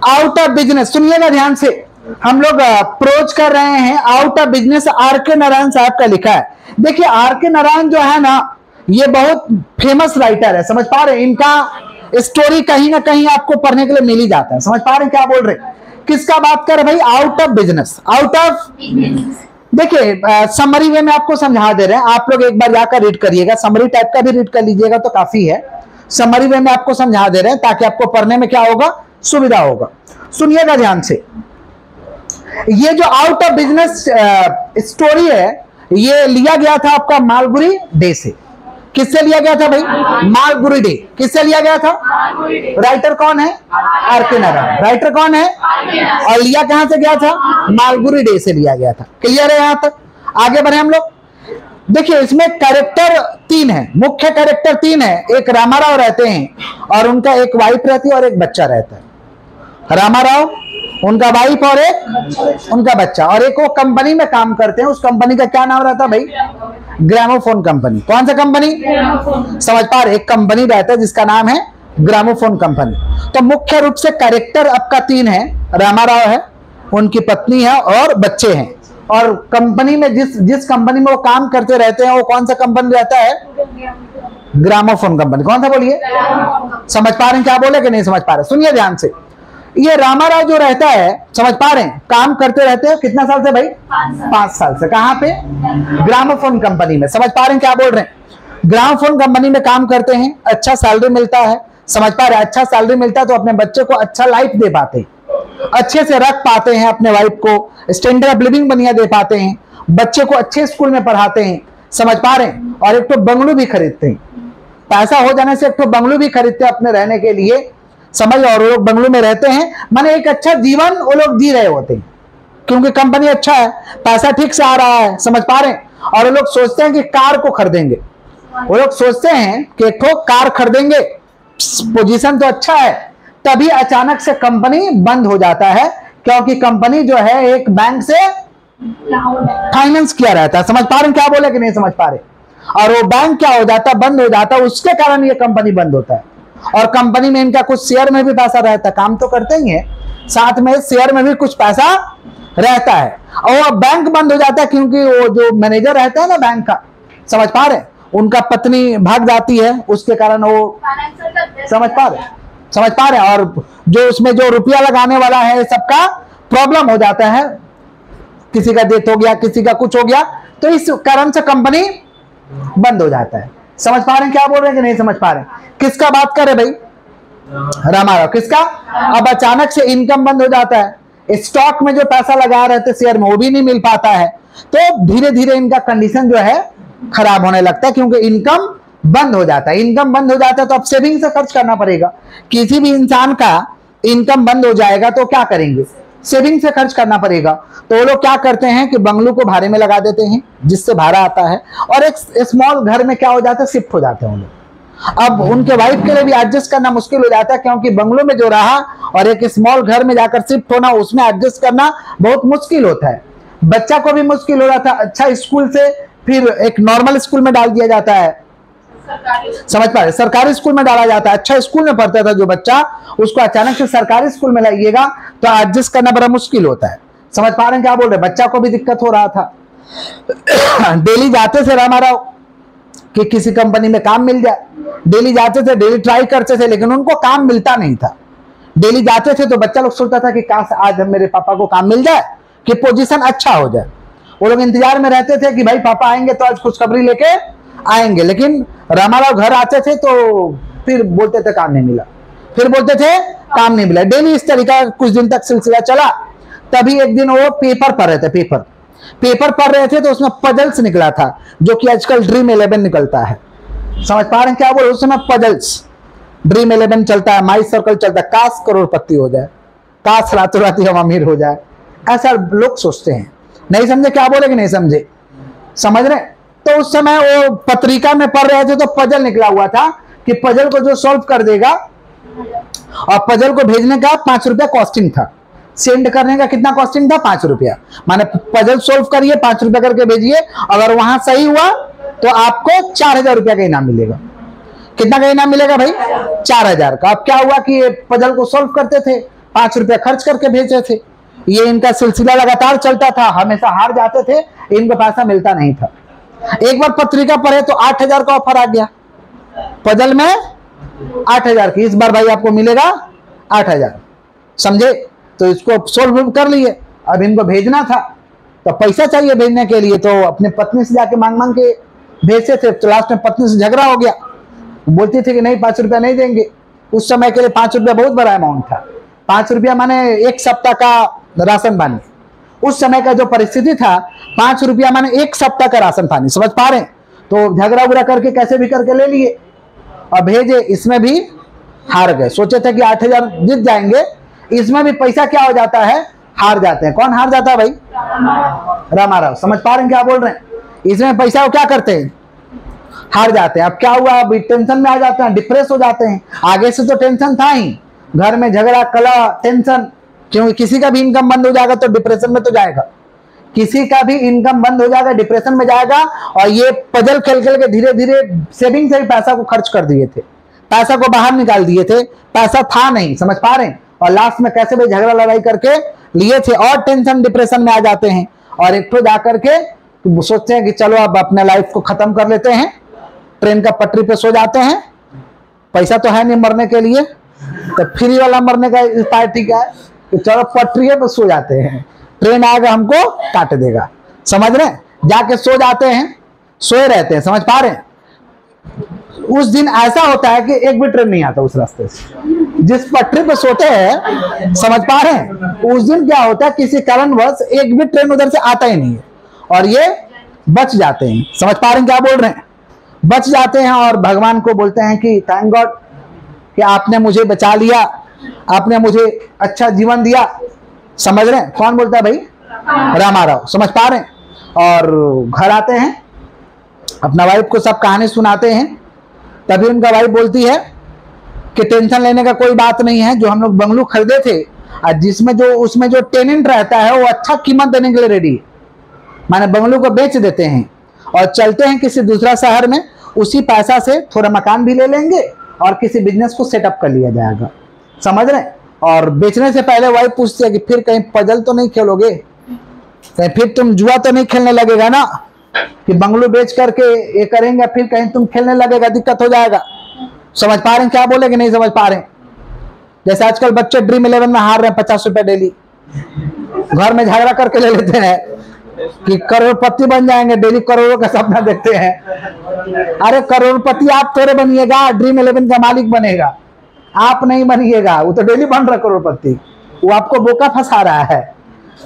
Out of business, सुनिएगा ध्यान से, हम लोग अप्रोच कर रहे हैं आउट ऑफ बिजनेस। आर के नारायण साहब का लिखा है। देखिए आर के नारायण जो है ना, ये बहुत फेमस राइटर है, समझ पा रहे हैं? इनका स्टोरी कहीं ना कहीं आपको पढ़ने के लिए मिल ही जाता है। समझ पा रहे हैं क्या बोल रहे हैं? किसका बात कर रहे भाई? Out of business, out of. देखिए समरी वे में आपको समझा दे रहे हैं, आप लोग एक बार जाकर रीड करिएगा, समरी टाइप का भी रीड कर लीजिएगा तो काफी है। समरी वे में आपको समझा दे रहे हैं ताकि आपको पढ़ने में क्या होगा, सुविधा होगा। सुनिएगा ध्यान से, ये जो आउट ऑफ बिजनेस स्टोरी है, ये लिया गया था आपका मालगुडी डे से। किससे लिया गया था भाई? मालगुडी डे। किससे लिया गया था? राइटर कौन है? आर के नारायण। राइटर कौन है? और लिया कहां से गया था? मालगुडी डे से लिया गया था। क्लियर है यहां तक? आगे बढ़े हम लोग। देखिए इसमें कैरेक्टर 3 है, मुख्य कैरेक्टर 3 है। एक रामाराव रहते हैं और उनका एक वाइफ रहती है और एक बच्चा रहता है। रामाराव, उनका वाइफ और एक उनका बच्चा, और एक वो कंपनी में काम करते हैं। उस कंपनी का क्या नाम रहता है भाई? Gramophone company. कौन सा कंपनी? समझ पा रहे? एक कंपनी रहता है जिसका नाम है ग्रामोफोन कंपनी। तो मुख्य रूप से कैरेक्टर आपका 3 है। रामाराव है, उनकी पत्नी है और बच्चे हैं। और कंपनी में जिस कंपनी में वो काम करते रहते हैं, वो कौन सा कंपनी रहता है? Gramophone company. कौन सा बोलिए? समझ पा रहे हैं क्या बोले कि नहीं समझ पा रहे? सुनिए ध्यान से, ये रामाराव जो रहता है, समझ पा रहे हैं, काम करते रहते हैं कितना साल से भाई? 5 साल से। कहां पे? ग्रामोफोन कंपनी में। समझ पा रहे हैं क्या बोल रहे हैं? ग्रामोफोन कंपनी में काम करते हैं, अच्छा सैलरी मिलता है। समझ पा रहे हैं? अच्छा सैलरी मिलता है तो अपने बच्चे को अच्छा लाइफ दे पाते हैं, अच्छे से रख पाते हैं, अपने वाइफ को स्टैंडर्ड ऑफ लिविंग बढ़िया दे पाते हैं, बच्चे को अच्छे स्कूल में पढ़ाते हैं। समझ पा रहे हैं? और एक तो बंगलू भी खरीदते हैं। पैसा हो जाने से एक तो बंगलू भी खरीदते हैं अपने रहने के लिए, समझ। और वो लोग बंगलू में रहते हैं, माने एक अच्छा जीवन वो लोग जी रहे होते हैं, क्योंकि कंपनी अच्छा है, पैसा ठीक से आ रहा है। समझ पा रहे हैं? और वो लोग सोचते हैं कि कार को खरीदेंगे, वो लोग सोचते हैं कि एक ठो कार खरीदेंगे, पोजीशन तो अच्छा है। तभी अचानक से कंपनी बंद हो जाता है, क्योंकि कंपनी जो है एक बैंक से फाइनेंस किया रहता है। समझ पा रहे हैं क्या बोले कि नहीं समझ पा रहे? और वो बैंक क्या हो जाता है? बंद हो जाता है। उसके कारण ये कंपनी बंद होता है। और कंपनी में इनका कुछ शेयर में भी पैसा रहता है, काम तो करते ही है, साथ में शेयर में भी कुछ पैसा रहता है। और वो बैंक बंद हो जाता है क्योंकि वो जो मैनेजर रहता है ना बैंक का, समझ पा रहे, उनका पत्नी भाग जाती है, उसके कारण वो, समझ पा रहे, समझ पा रहे। और जो उसमें जो रुपया लगाने वाला है, सबका प्रॉब्लम हो जाता है, किसी का डेथ हो गया, किसी का कुछ हो गया, तो इस कारण से कंपनी बंद हो जाता है। समझ पा रहे हैं क्या बोल रहे हैं कि नहीं समझ पा रहे? किसका बात कर रहे भाई? रामाराव। किसका? अब अचानक से इनकम बंद हो जाता है, स्टॉक में जो पैसा लगा रहे थे शेयर में, वो भी नहीं मिल पाता है। तो धीरे धीरे इनका कंडीशन जो है खराब होने लगता है, क्योंकि इनकम बंद हो जाता है। इनकम बंद हो जाता है तो अब सेविंग से खर्च करना पड़ेगा। किसी भी इंसान का इनकम बंद हो जाएगा तो क्या करेंगे? सेविंग से खर्च करना पड़ेगा। तो वो लोग क्या करते हैं कि बंगलू को भाड़े में लगा देते हैं, जिससे भाड़ा आता है, और एक स्मॉल घर में क्या हो जाता है? शिफ्ट हो जाते हैं वो लोग। अब उनके वाइफ के लिए भी एडजस्ट करना मुश्किल हो जाता है, क्योंकि बंगलो में जो रहा और एक स्मॉल घर में जाकर शिफ्ट होना, उसमें एडजस्ट करना बहुत मुश्किल होता है। बच्चा को भी मुश्किल हो रहा था। अच्छा स्कूल से फिर एक नॉर्मल स्कूल में डाल दिया जाता है, समझ पा रहे? सरकारी स्कूल में डाला जाता है। अच्छा स्कूल में पढ़ता था जो बच्चा, उसको अचानक से सरकारी स्कूल में लाइएगा तो एडजस्ट करना बड़ा मुश्किल होता है। समझ पा रहे हैं क्या बोल रहे? बच्चा को भी दिक्कत हो रहा था। डेली जाते थे रामाराव कि किसी कंपनी में काम मिल जाए, डेली जाते थे, डेली ट्राई करते थे, लेकिन उनको काम मिलता नहीं था। डेली जाते थे तो बच्चा लोग सोचता था कि काश आज मेरे पापा को काम मिल जाए, कि पोजीशन अच्छा हो जाए। वो लोग इंतजार में रहते थे कि भाई पापा आएंगे तो आज खुशखबरी लेके आएंगे। लेकिन रामाराव घर आते थे तो फिर बोलते थे काम नहीं मिला, फिर बोलते थे काम नहीं मिला। डेली इस तरीका कुछ दिन तक सिलसिला चला। तभी एक दिन वो पेपर पढ़ रहे थे, पेपर पढ़ रहे थे तो उसमें पजल्स निकला था, जो कि आजकल ड्रीम 11 निकलता है। समझ पा रहे हैं क्या बोल? उस समय पजल्स, ड्रीम 11 चलता है, माई सर्कल चलता है, काश करोड़पति हो जाए, काश रातों रात हम अमीर हो जाए, ऐसा लोग सोचते हैं। नहीं समझे क्या बोले कि नहीं समझे? समझ रहे? तो उस समय वो पत्रिका में पढ़ रहे थे तो पजल निकला हुआ था कि पजल को जो सॉल्व कर देगा, और पजल को भेजने का 5 रुपया कॉस्टिंग था, सेंड करने का कितना कॉस्टिंग था? 5 रुपया। माने पजल सॉल्व करिए, 5 रुपया करके भेजिए, अगर वहां सही हुआ तो आपको 4000 रुपया का इनाम मिलेगा। कितना का इनाम मिलेगा भाई? 4000 का। अब क्या हुआ कि पजल को सॉल्व करते थे 5 रुपया खर्च करके भेजे थे। ये इनका सिलसिला लगातार चलता था, हमेशा हार जाते थे, इनको पैसा मिलता नहीं था। एक बार पत्रिका पढ़े तो 8,000 का ऑफर आ गया, पजल में 8,000 की, इस बार भाई आपको मिलेगा 8,000, समझे? तो इसको सोल्व कर लिए। अब इनको भेजना था तो पैसा चाहिए भेजने के लिए, तो अपने पत्नी से जाके मांग मांग के भेजते थे। तो लास्ट में पत्नी से झगड़ा हो गया, बोलती थी कि नहीं 5 रुपया नहीं देंगे। उस समय के लिए 5 रुपया बहुत बड़ा अमाउंट था। 5 रुपया माने 1 सप्ताह का राशन पानी। उस समय का जो परिस्थिति था, 5 रुपया माने 1 सप्ताह का राशन पानी, समझ पा रहे हैं? तो झगड़ा उगड़ा करके कैसे भी करके ले लिए और भेजे। इसमें भी हार गए। सोचे थे कि 8,000 जीत जाएंगे, इसमें भी पैसा क्या हो जाता है, हार जाते हैं। कौन हार जाता है भाई? रामाराव। समझ पा रहे हैं क्या बोल रहे हैं? इसमें पैसा वो क्या करते हैं, हार जाते हैं। अब क्या हुआ, अभी टेंशन में आ जाते हैं, डिप्रेस हो जाते हैं। आगे से तो टेंशन था ही, घर में झगड़ा कला टेंशन, क्योंकि किसी का भी इनकम बंद हो जाएगा तो डिप्रेशन में तो जाएगा, किसी का भी इनकम बंद हो जाएगा डिप्रेशन में जाएगा। और ये पजल खेल खेल के धीरे धीरे सेविंग से ही पैसा को खर्च कर दिए थे, पैसा को बाहर निकाल दिए थे, पैसा था नहीं, समझ पा रहे हैं? और लास्ट में कैसे भी झगड़ा लड़ाई करके लिए थे और टेंशन डिप्रेशन में आ जाते हैं। और एक तो जाकर के सोचते हैं कि चलो अब अपने लाइफ को खत्म कर लेते हैं, ट्रेन का पटरी पे सो जाते हैं, पैसा तो है नहीं मरने के लिए, तो फ्री वाला मरने का पार्टी क्या है कि चलो पटरी पे सो जाते हैं, ट्रेन आएगा हमको काट देगा, समझ रहे हैं? जाके सो जाते हैं, सोए रहते हैं, समझ पा रहे हैं? उस दिन ऐसा होता है कि एक भी ट्रेन नहीं आता उस रास्ते से, जिस पटरी पे सोते हैं, समझ पा रहे हैं? उस दिन क्या होता है, किसी कारणवश एक भी ट्रेन उधर से आता ही नहीं है और ये बच जाते हैं। समझ पा रहे हैं क्या बोल रहे हैं? बच जाते हैं और भगवान को बोलते हैं कि थैंक गॉड कि आपने मुझे बचा लिया, आपने मुझे अच्छा जीवन दिया। समझ रहे हैं? कौन बोलता है भाई? रामाराव। समझ पा रहे हैं? और घर आते हैं, अपना वाइफ को सब कहानी सुनाते हैं। तभी उनका वाइफ बोलती है कि टेंशन लेने का कोई बात नहीं है, जो हम लोग बंगलो खरीदे थे और जिसमें जो उसमें जो टेनेंट रहता है वो अच्छा कीमत देने के लिए रेडी है, माने बंगलो को बेच देते हैं और चलते हैं किसी दूसरा शहर में, उसी पैसा से थोड़ा मकान भी ले लेंगे और किसी बिजनेस को सेटअप कर लिया जाएगा। समझ रहे हैं? और बेचने से पहले वाइफ पूछती है कि फिर कहीं पजल तो नहीं खेलोगे, कहीं फिर तुम जुआ तो नहीं खेलने लगेगा ना, कि बंगलो बेच करके ये करेंगे फिर कहीं तुम खेलने लगेगा, दिक्कत हो जाएगा। समझ पा रहे हैं क्या बोले कि नहीं समझ पा रहे हैं? जैसे आजकल बच्चे ड्रीम 11 में हार रहे हैं 50 रुपए डेली, घर में झगड़ा करके ले लेते हैं कि करोड़पति बन जाएंगे, डेली करोड़ों का सपना देखते हैं। अरे करोड़पति आप थोड़े बनिएगा, ड्रीम 11 का मालिक बनेगा, आप नहीं बनिएगा। वो तो डेली बन रहा करोड़पति, वो आपको बोका फंसा रहा है।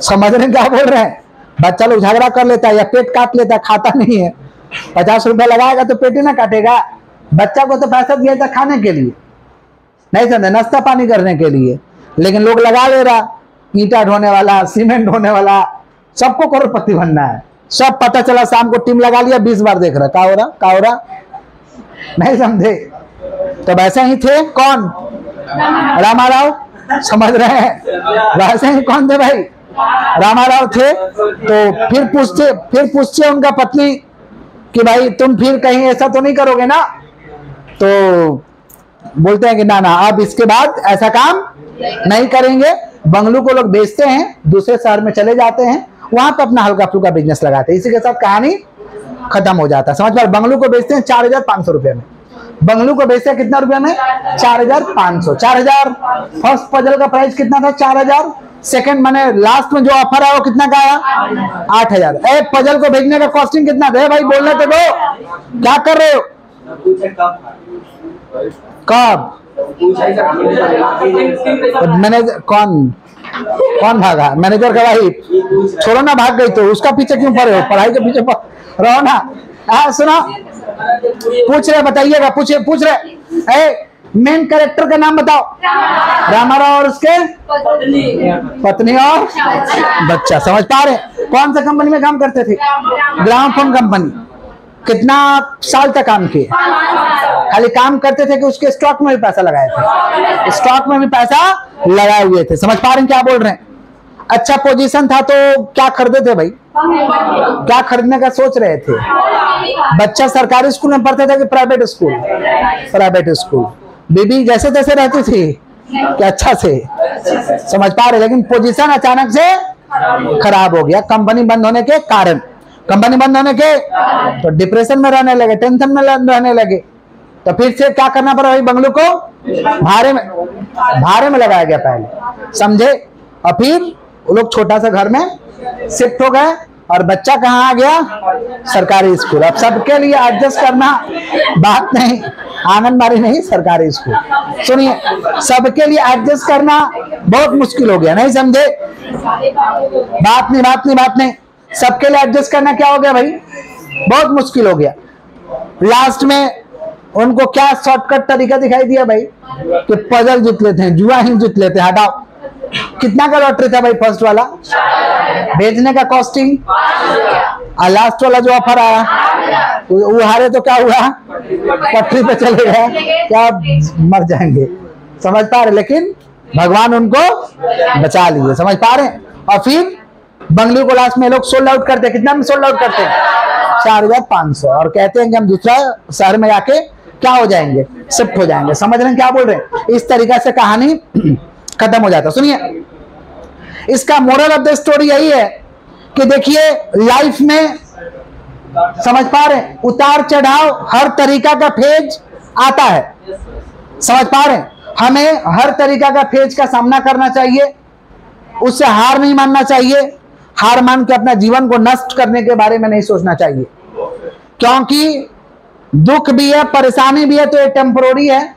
समझ रहे हैं क्या बोल रहे हैं? बच्चा लोग झगड़ा कर लेता है या पेट काट लेता है, खाता नहीं है, 50 रुपया लगाएगा तो पेट ही ना काटेगा। बच्चा को तो पैसा दिया था खाने के लिए, नहीं समझे, नाश्ता पानी करने के लिए, लेकिन लोग लगा ले रहा, ईंटा ढोने वाला, सीमेंट ढोने वाला, सबको करोड़पति बनना है। सब पता चला शाम को टीम लगा लिया, 20 बार देख रहा, क्या हो रहा क्या हो रहा, नहीं समझे? तो वैसे ही थे कौन? रामाराव। समझ रहे हैं? वैसे ही कौन थे भाई? रामाराव थे। तो फिर पूछते उनका पत्नी कि भाई तुम फिर कहीं ऐसा तो नहीं करोगे ना? तो बोलते हैं कि ना ना, अब इसके बाद ऐसा काम नहीं करेंगे। बंगलू को लोग बेचते हैं, दूसरे शहर में चले जाते हैं, वहां पे अपना हल्का फुल्का बिजनेस लगाते हैं। इसी के साथ कहानी खत्म हो जाता है। समझ पा? बंगलू को बेचते हैं 4,500 रुपए में। बंगलू को बेचते हैं कितना रुपया में? 4,500। 4,000 फर्स्ट पजल का प्राइस कितना था? 4,000। सेकंड माने लास्ट में जो ऑफर है वो कितना का आया? 8,000। एक पजल को भेजने का कॉस्टिंग कितना था भाई? बोलने तो दो, क्या कर रहे हो? कब? मैनेजर कौन भागा? मैनेजर का वाइफ। छोड़ो ना, भाग गई तो उसका पीछे क्यों पड़े हो? पढ़ाई के पीछे रहो ना। सुनो, पूछ रहे, बताइएगा, पूछ रहे मेन कैरेक्टर का नाम बताओ। रामाराव और उसके पत्नी और बच्चा। समझ पा रहे? कौन सा कंपनी में काम करते थे? Gramophone company. कितना साल तक काम किए? खाली काम करते थे कि उसके स्टॉक में भी पैसा लगाए थे? स्टॉक में भी पैसा लगाए हुए थे। समझ पा रहे हैं क्या बोल रहे हैं? अच्छा पोजीशन था तो क्या खरीदे थे भाई? क्या खरीदने का सोच रहे थे? बच्चा सरकारी स्कूल में पढ़ता था कि प्राइवेट स्कूल? Private school. बीबी जैसे तैसे रहती थी, कि अच्छा से? समझ पा रहे? लेकिन पोजीशन अचानक से खराब हो गया कंपनी बंद होने के कारण। कंपनी बंद होने के तो डिप्रेशन में रहने लगे, टेंशन में रहने लगे। तो फिर से क्या करना पड़ा भाई? बंगलो को भाड़े में लगाया गया पहले, समझे? और फिर वो लोग छोटा सा घर में शिफ्ट हो गए और बच्चा कहाँ आ गया? सरकारी स्कूल। अब सबके लिए एडजस्ट करना बात नहीं, आंगनबाड़ी नहीं, सरकारी स्कूल। सुनिए, सबके लिए एडजस्ट करना बहुत मुश्किल हो गया, नहीं समझे? बात नहीं, सबके लिए एडजस्ट करना क्या हो गया भाई? बहुत मुश्किल हो गया। लास्ट में उनको क्या शॉर्टकट तरीका दिखाई दिया भाई? कि पजल जीत लेते हैं, जुआ ही जीत लेते हैं। हटाओ, कितना का लॉटरी था भाई फर्स्ट वाला? भेजने का कॉस्टिंग, और लास्ट वाला जो ऑफर आया वो हारे तो क्या हुआ? पटरी पे चले गए, क्या मर जाएंगे। समझ पा रहे? लेकिन भगवान उनको बचा लिए, समझ पा रहे? और फिर बंगली को लास्ट में लोग सोल्ड आउट करते हैं। कितना में सोल्ड आउट करते हैं? 4500। और कहते हैं कि हम दूसरा शहर में जाके क्या हो जाएंगे? शिफ्ट हो जाएंगे। समझ रहे हैं क्या बोल रहे हैं? इस तरीका से कहानी खत्म हो जाता। सुनिए, इसका मोरल ऑफ द स्टोरी यही है कि देखिए, लाइफ में समझ पा रहे हैं, उतार चढ़ाव हर तरीका का फेज आता है। समझ पा रहे हैं? हमें हर तरीका का फेज का सामना करना चाहिए, उससे हार नहीं मानना चाहिए। हार मान के अपना जीवन को नष्ट करने के बारे में नहीं सोचना चाहिए, क्योंकि दुख भी है, परेशानी भी है, तो ये टेम्पोररी है।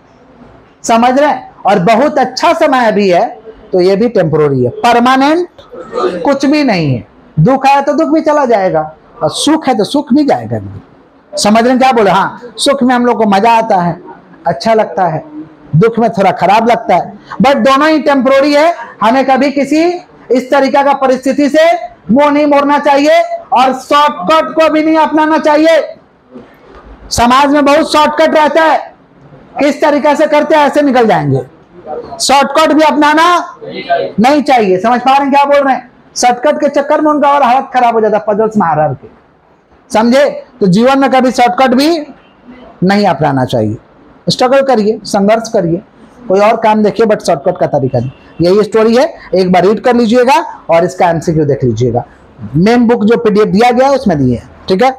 समझ रहे हैं? और बहुत अच्छा समय भी है, तो ये भी टेम्पोररी है, परमानेंट कुछ भी नहीं है। दुख है तो दुख भी चला जाएगा, और सुख है तो सुख भी जाएगा। समझ रहे हैं क्या बोले? हाँ, सुख में हम लोग को मजा आता है, अच्छा लगता है, दुख में थोड़ा खराब लगता है, बट दोनों ही टेम्पोररी है। हमें कभी किसी इस तरीका का परिस्थिति से मुंह नहीं मोड़ना चाहिए, और शॉर्टकट को भी नहीं अपनाना चाहिए। समाज में बहुत शॉर्टकट रहता है, किस तरीका से करते हैं ऐसे निकल जाएंगे। शॉर्टकट भी अपनाना नहीं चाहिए। समझ पा रहे हैं क्या बोल रहे हैं? शॉर्टकट के चक्कर में उनका और हालत खराब हो जाता है, पजल्स में हार के। समझे? तो जीवन में कभी शॉर्टकट भी नहीं अपनाना चाहिए। स्ट्रगल करिए, संघर्ष करिए, कोई और काम देखिए, बट शॉर्टकट का तरीका नहीं। यही स्टोरी है, एक बार रीड कर लीजिएगा और इसका एमसीक्यू देख लीजिएगा। मेन बुक जो पीडीएफ दिया गया है उसमें दिए है, ठीक है।